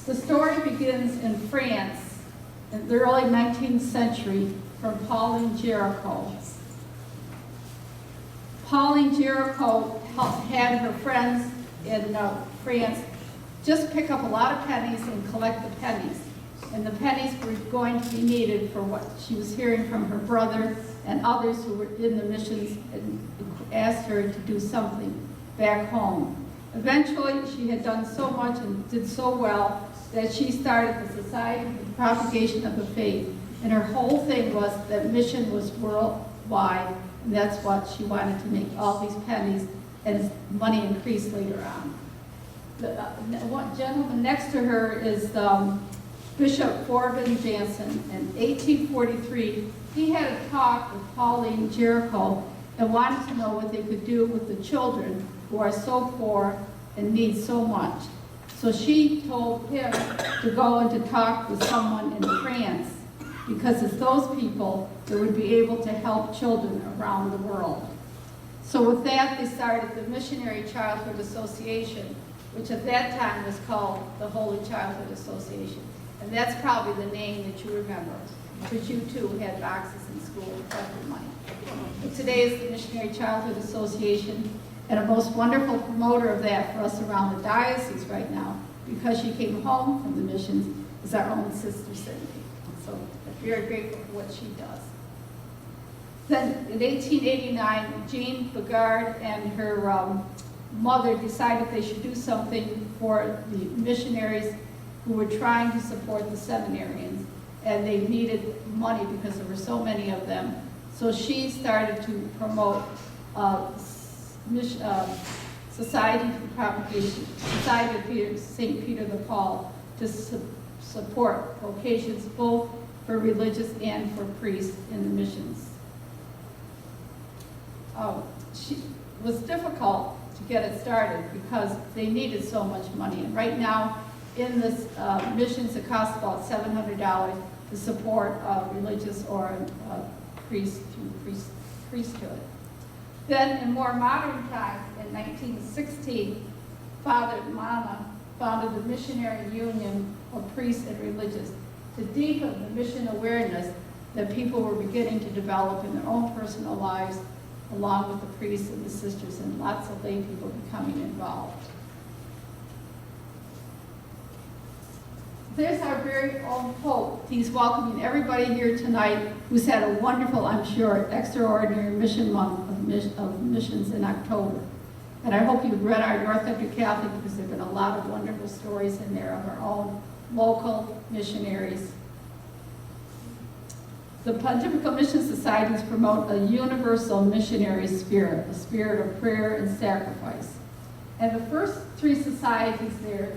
The story begins in France in the early 19th century from Pauline Jericho. Pauline Jericho had her friends in France just pick up a lot of pennies and collect the pennies. And the pennies were going to be needed for what she was hearing from her brother and others who were in the missions and asked her to do something back home. Eventually, she had done so much and did so well that she started the Society for the Propagation of the Faith. And her whole thing was that mission was worldwide, and that's what she wanted to make all these pennies, and money increased later on. The one gentleman next to her is Bishop Forbin Jansen. In 1843, he had a talk with Pauline Jericho and wanted to know what they could do with the children who are so poor and need so much. So she told him to go and to talk with someone in France, because it's those people that would be able to help children around the world. So with that, they started the Missionary Childhood Association, which at that time was called the Holy Childhood Association. And that's probably the name that you remember, because you too had boxes in school and collected money. But today is the Missionary Childhood Association, and a most wonderful promoter of that for us around the diocese right now, because she came home from the missions, is our own Sister Cindy. So I'm very grateful for what she does. Then in 1889, Jean Bigard and her mother decided they should do something for the missionaries who were trying to support the seminarians, and they needed money because there were so many of them. So she started to promote Society for the Propagation, Society of St. Peter the Paul, to support vocations both for religious and for priests in the missions. It was difficult to get it started because they needed so much money. And right now, in this missions, it costs about $700 to support religious or priest through priesthood. Then, in more modern times, in 1916, Father Mana founded the Missionary Union of Priests and Religious to deepen the mission awareness that people were beginning to develop in their own personal lives, along with the priests and the sisters, and lots of lay people becoming involved. There's our very own Pope. He's welcoming everybody here tonight who's had a wonderful, I'm sure, extraordinary mission month of missions in October. And I hope you've read our North Country Catholic, because there have been a lot of wonderful stories in there of our own local missionaries. The Pontifical Mission Societies promote a universal missionary spirit, a spirit of prayer and sacrifice. And the first three societies there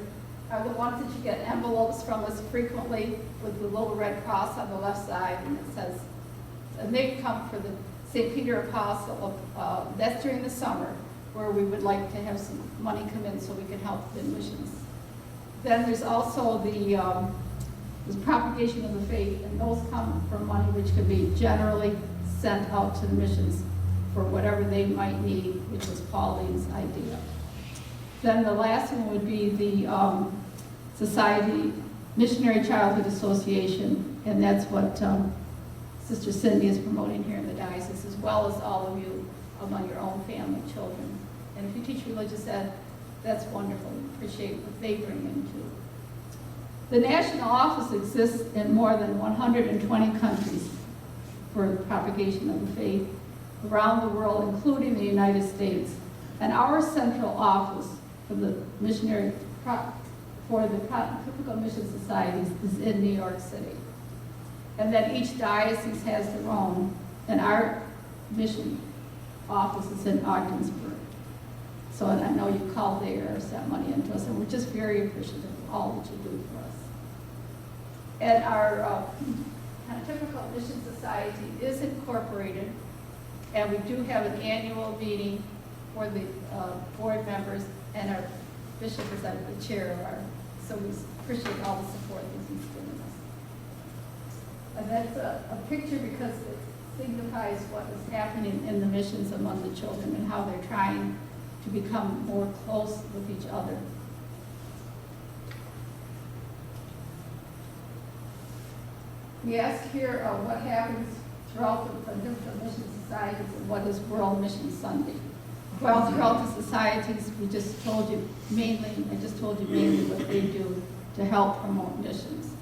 are the ones that you get envelopes from us frequently with the little red cross on the left side, and it says, and they come for the St. Peter Apostle. That's during the summer, where we would like to have some money come in so we can help the missions. Then there's also the propagation of the faith, and those come from money which can be generally sent out to the missions for whatever they might need, which was Pauline's idea. Then the last one would be the Society Missionary Childhood Association, and that's what Sister Cindy is promoting here in the diocese, as well as all of you among your own family, children. And if you teach religious ed, that's wonderful. We appreciate what they bring in too. The national office exists in more than 120 countries for the propagation of the faith around the world, including the United States. And our central office for the Pontifical Mission Societies is in New York City. And then each diocese has their own, and our mission office is in Ogdensburg. So, and I know you called there or sent money into us, and we're just very appreciative of all that you do for us. And our Pontifical Mission Society is incorporated, and we do have an annual meeting for the board members, and our bishop is at the chair of our, so we appreciate all the support that he's given us. And that's a picture because it signifies what is happening in the missions among the children and how they're trying to become more close with each other. We ask here what happens throughout the Pontifical Mission Societies and what is World Mission Sunday. Well, throughout the societies, I just told you mainly what they do to help promote missions.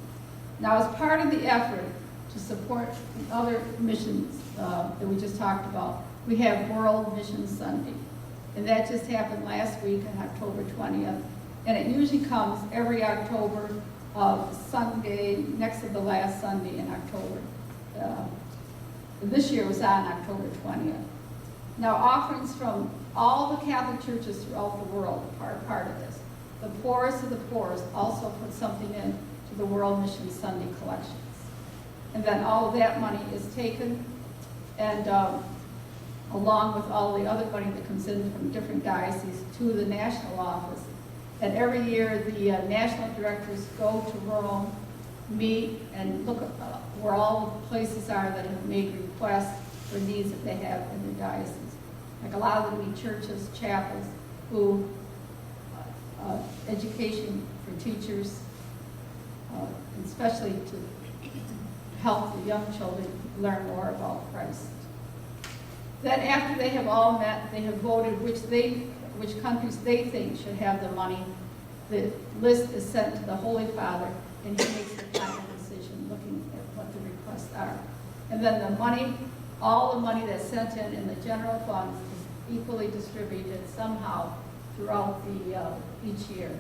Now, as part of the effort to support the other missions that we just talked about, we have World Mission Sunday. And that just happened last week on October 20th. And it usually comes every October of Sunday, next to the last Sunday in October. This year was on October 20th. Now, offerings from all the Catholic churches throughout the world are part of this. The poorest of the poorest also put something in to the World Mission Sunday collections. And then all of that money is taken and along with all the other money that comes in from different dioceses to the national office. And every year the national directors go to Rome, meet, and look at where all the places are that have made requests for needs that they have in their diocese. Like a lot of them need churches, chapels, food, education for teachers, and especially to help the young children learn more about Christ. Then after they have all met, they have voted which countries they think should have the money. The list is sent to the Holy Father, and he makes the final decision looking at what the requests are. And then the money, all the money that's sent in the general funds is equally distributed somehow throughout each year.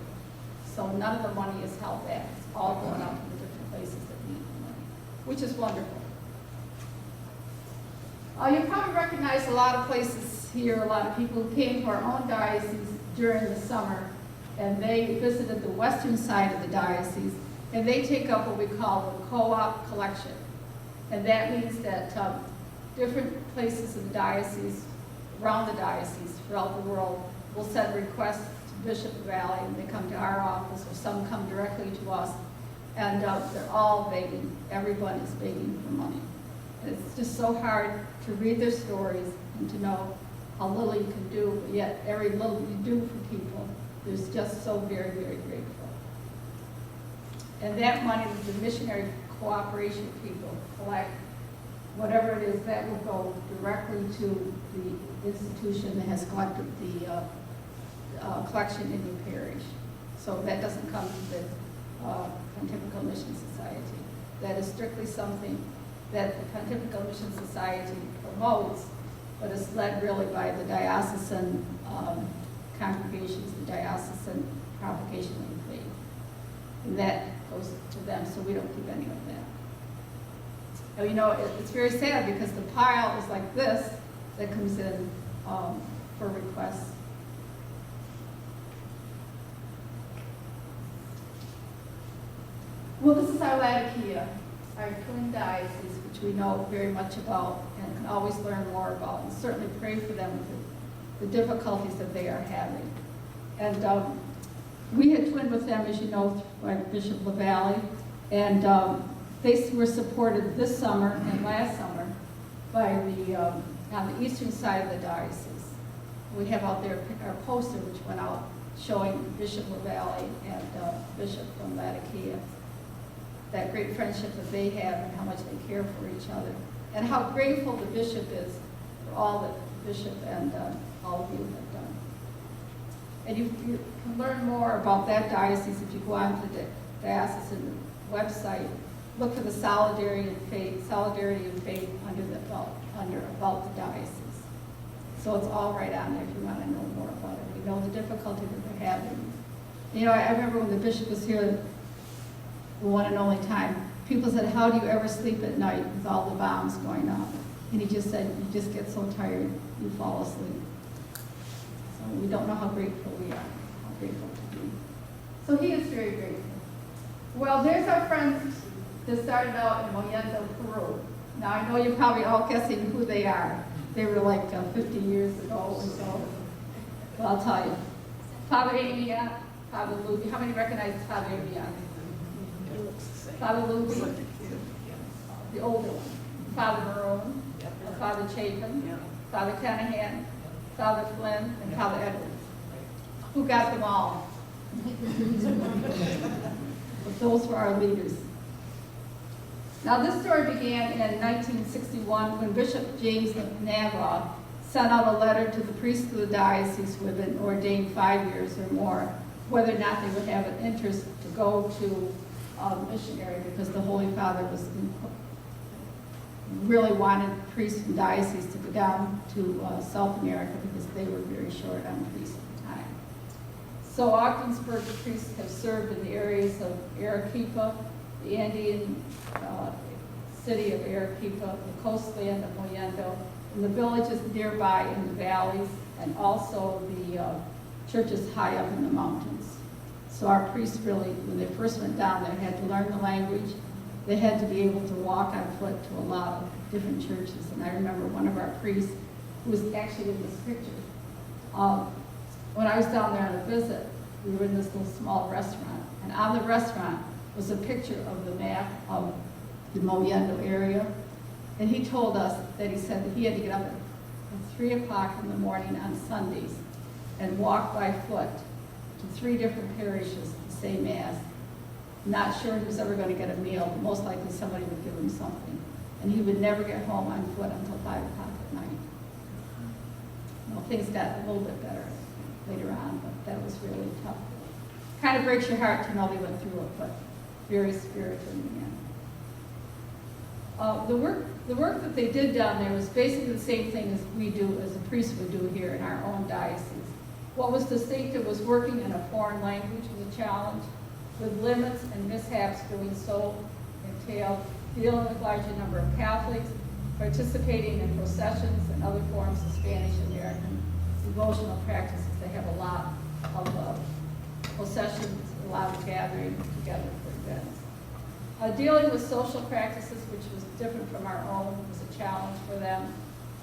So none of the money is held back. It's all going out to the different places that need the money, which is wonderful. You probably recognize a lot of places here, a lot of people who came to our own diocese during the summer, and they visited the western side of the diocese, and they take up what we call the co-op collection. And that means that different places in the diocese, around the diocese, throughout the world, will send requests to Bishop Valley, and they come to our office, or some come directly to us, and they're all begging. Everyone is begging for money. And it's just so hard to read their stories and to know how little you can do, but yet every little you do for people, there's just so very, very grateful. And that money that the missionary cooperation people collect, whatever it is, that will go directly to the institution that has collected the collection in your parish. So that doesn't come to the Pontifical Mission Society. That is strictly something that the Pontifical Mission Society promotes, but is led really by the diocesan congregations, the diocesan propagation of the faith. And that goes to them, so we don't keep any of that. You know, it's very sad because the pile is like this that comes in for requests. Well, this is our Laodicea, our twin diocese, which we know very much about and can always learn more about, and certainly pray for them with the difficulties that they are having. And we had twinned with them, as you know, by Bishop LaValle, and they were supported this summer and last summer by on the eastern side of the diocese. We have out there our poster, which went out showing Bishop LaValle and Bishop from Laodicea, that great friendship that they have and how much they care for each other, and how grateful the bishop is for all that the bishop and all of you have done. And you can learn more about that diocese if you go onto the diocesan website. Look for the Solidarity and Faith under About the Diocese. So it's all right on there if you want to know more about it. You know the difficulty that they're having. You know, I remember when the bishop was here, the one and only time, people said, how do you ever sleep at night with all the bombs going off? And he just said, you just get so tired, you fall asleep. So we don't know how grateful we are, how grateful to be. So he is very grateful. Well, there's our friends that started out in Mollendo, Peru. Now, I know you're probably all guessing who they are. They were like 50 years ago or so. Well, I'll tell you. Father Amian, Father Luby. How many recognize Father Amian? Father Luby, the older one. Father Marone, Father Chapin, Father Canahan, Father Flynn, and Father Edwards. Who got them all? But those were our leaders. Now, this story began in 1961 when Bishop James Navaw sent out a letter to the priests of the diocese who had been ordained 5 years or more, whether or not they would have an interest to go to missionary, because the Holy Father really wanted priests and dioceses to go down to South America because they were very short on priests at the time. So Ogdensburg priests have served in the areas of Arequipa, the Andean city of Arequipa, the coastland of Mollendo, and the villages nearby in the valleys, and also the churches high up in the mountains. So our priests really, when they first went down there, had to learn the language. They had to be able to walk on foot to a lot of different churches. And I remember one of our priests, who was actually in this picture, when I was down there on a visit, we were in this little small restaurant. And on the restaurant was a picture of the map of the Mollendo area. And he told us that he said that he had to get up at 3 o'clock in the morning on Sundays and walk by foot to 3 different parishes to say Mass. Not sure he was ever going to get a meal, but most likely somebody would give him something. And he would never get home on foot until 5 o'clock at night. Well, things got a little bit better later on, but that was really tough. Kind of breaks your heart to know they went through it, but very spiritual in the end. The work that they did down there was basically the same thing as we do, as a priest would do here in our own diocese. What was distinctive was working in a foreign language was a challenge, with limits and mishaps doing so entailed dealing with a larger number of Catholics, participating in processions and other forms of Spanish American devotional practices. They have a lot of processions, a lot of gathering together for events. Dealing with social practices, which was different from our own, was a challenge for them,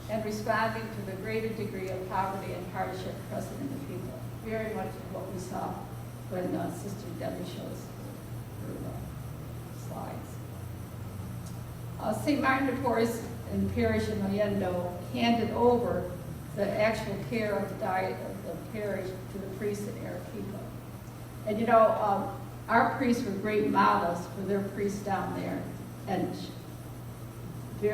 and responding to the greater degree of poverty and hardship present in the people. Very much what we saw when Sister Debbie shows her slides. St. Martin de Porres and Parish in Mollendo handed over the actual care of the parish to the priests in Arequipa. And you know, our priests were great models for their priests down there, and a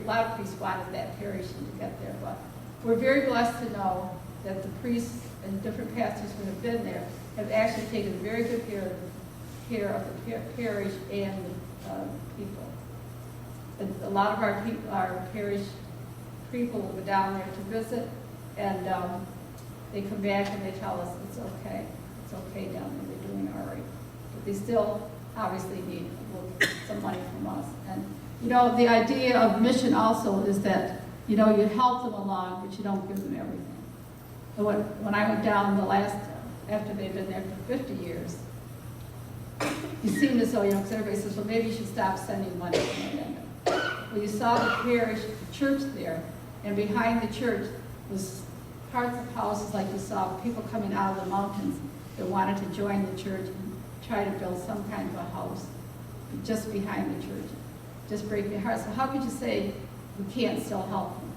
lot of priests wanted that parish to get there, but we're very blessed to know that the priests and different pastors who have been there have actually taken very good care of the parish and the people. And a lot of our parish people will go down there to visit, and they come back and they tell us it's okay down there, they're doing all right. But they still obviously need some money from us. And you know, the idea of mission also is that, you know, you help them along, but you don't give them everything. So when I went down after they'd been there for 50 years, you seemed as though, you know, because everybody says, well, maybe you should stop sending money to Mollendo. Well, you saw the parish, the church there, and behind the church was parts of houses like you saw people coming out of the mountains that wanted to join the church and try to build some kind of a house just behind the church. Just break your heart. So how could you say you can't still help them?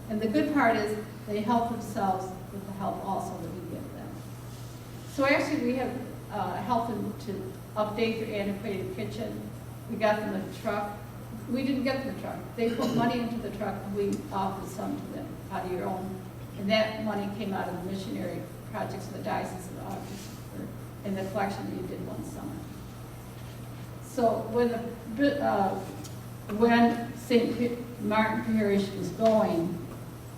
And the good part is they help themselves with the help also that we give them. So actually we have helped them to update their antiquated kitchen. We got them a truck. We didn't get them a truck. They put money into the truck and we offered some to them out of your own. And that money came out of the missionary projects of the Diocese of Ogdensburg in the collection that you did one summer. So when St. Martin Parish was going,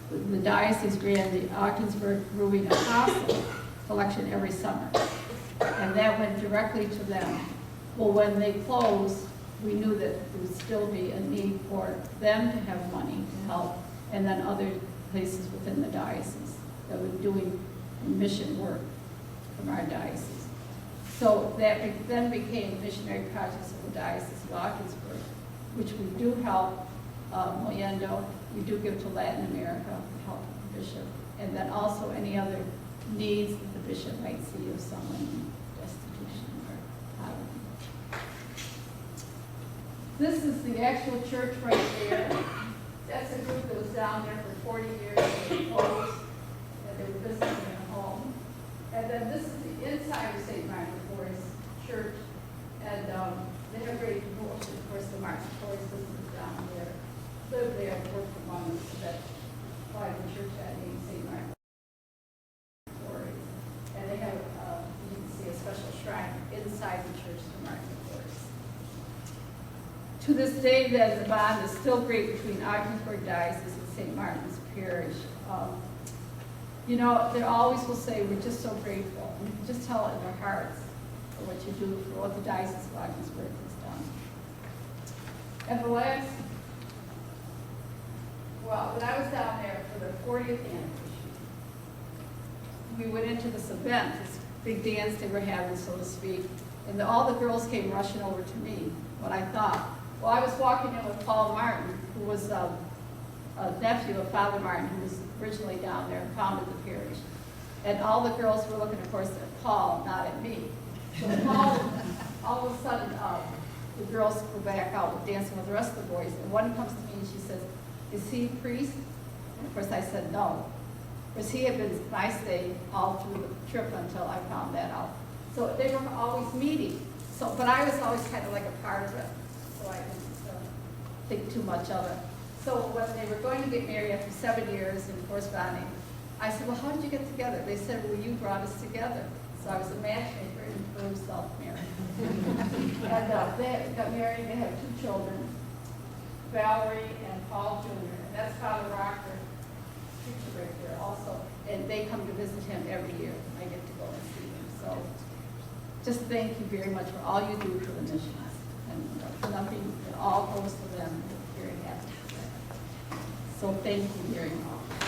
the diocese ran the Ogdensburg Brewing Apostle collection every summer. And that went directly to them. Well, when they closed, we knew that there would still be a need for them to have money to help, and then other places within the diocese that were doing mission work from our diocese. So that then became missionary projects of the Diocese of Ogdensburg, which we do help Mollendo, we do give to Latin America to help the bishop, and then also any other needs that the bishop might see of someone in destitution or poverty. This is the actual church right there. That's a group that was down there for 40 years and they closed, and they were visiting at home. And then this is the inside of St. Martin de Porres Church, and they have great devotion. Of course, the Martin To this day, then, the bond is still great between Ogdensburg Diocese and St. Martin's Parish. You know, they always will say, we're just so grateful. And you can just tell it in their hearts for what you do, for what the Diocese of Ogdensburg has done. And the last, well, when I was down there for the 40th anniversary, we went into this event, this big dance they were having, so to speak, and all the girls came rushing over to me. What I thought, well, I was walking in with Paul Martin, who was a nephew of Father Martin, who was originally down there and founded the parish. And all the girls were looking, of course, at Paul, not at me. So Paul, all of a sudden, the girls go back out dancing with the rest of the boys. And one comes to me and she says, is he a priest? And of course I said no. Because he had been my stay all through the trip until I found that out. So they were always meeting. So, but I was always kind of like a part of it. So I didn't think too much of it. So when they were going to get married after 7 years in corresponding, I said, well, how did you get together? They said, well, you brought us together. So I was a matchmaker and proved self-married. And they got married, they have 2 children, Valerie and Paul Jr. And that's Father Rocker, preacher right there also. And they come to visit him every year. I get to go and see him. So just thank you very much for all you do for the missions. And nothing, it all goes to them. We're very happy for that. So thank you very much.